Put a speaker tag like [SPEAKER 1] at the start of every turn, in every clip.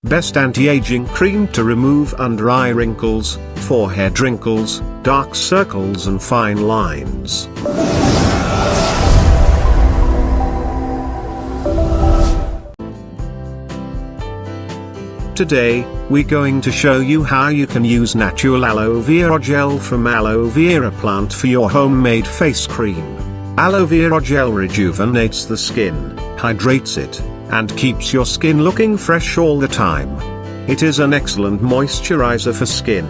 [SPEAKER 1] Best anti-aging cream to remove under-eye wrinkles, forehead wrinkles, dark circles and fine lines. Today, we're going to show you how you can use natural aloe vera gel from aloe vera plant for your homemade face cream. Aloe vera gel rejuvenates the skin, hydrates it, and keeps your skin looking fresh all the time. It is an excellent moisturizer for skin.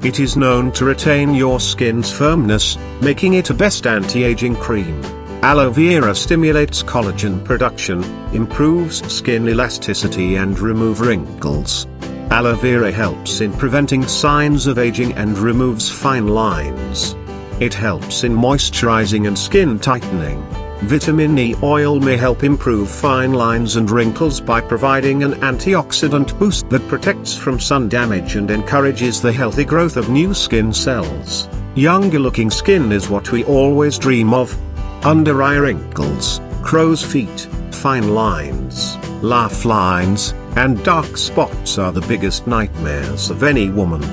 [SPEAKER 1] It is known to retain your skin's firmness, making it a best anti-aging cream. Aloe vera stimulates collagen production, improves skin elasticity and remove wrinkles. Aloe vera helps in preventing signs of aging and removes fine lines. It helps in moisturizing and skin tightening. Vitamin E oil may help improve fine lines and wrinkles by providing an antioxidant boost that protects from sun damage and encourages the healthy growth of new skin cells. Younger looking skin is what we always dream of. Under-eye wrinkles, crow's feet, fine lines, laugh lines, and dark spots are the biggest nightmares of any woman.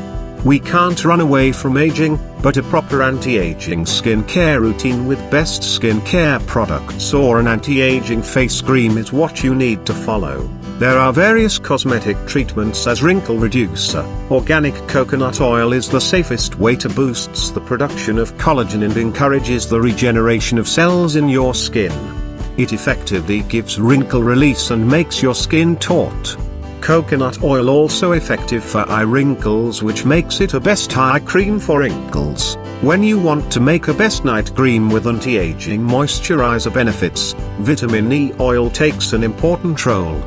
[SPEAKER 1] We can't run away from aging, but a proper anti-aging skincare routine with best skincare products or an anti-aging face cream is what you need to follow. There are various cosmetic treatments as wrinkle reducer. Organic coconut oil is the safest way to boost the production of collagen and encourages the regeneration of cells in your skin. It effectively gives wrinkle release and makes your skin taut. Coconut oil also effective for eye wrinkles, which makes it a best eye cream for wrinkles. When you want to make a best night cream with anti-aging moisturizer benefits, vitamin E oil takes an important role.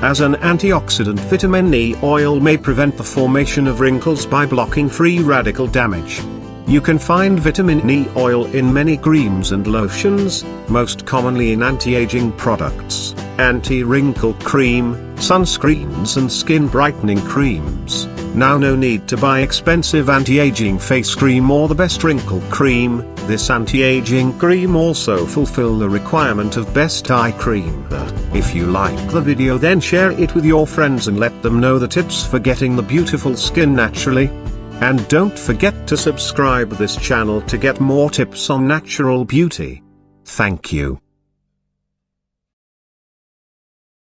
[SPEAKER 1] As an antioxidant, vitamin E oil may prevent the formation of wrinkles by blocking free radical damage. You can find vitamin E oil in many creams and lotions, most commonly in anti-aging products, anti-wrinkle cream, sunscreens and skin brightening creams. Now no need to buy expensive anti-aging face cream or the best wrinkle cream. This anti-aging cream also fulfill the requirement of best eye cream. If you like the video, then share it with your friends and let them know the tips for getting the beautiful skin naturally. And don't forget to subscribe this channel to get more tips on natural beauty. Thank you.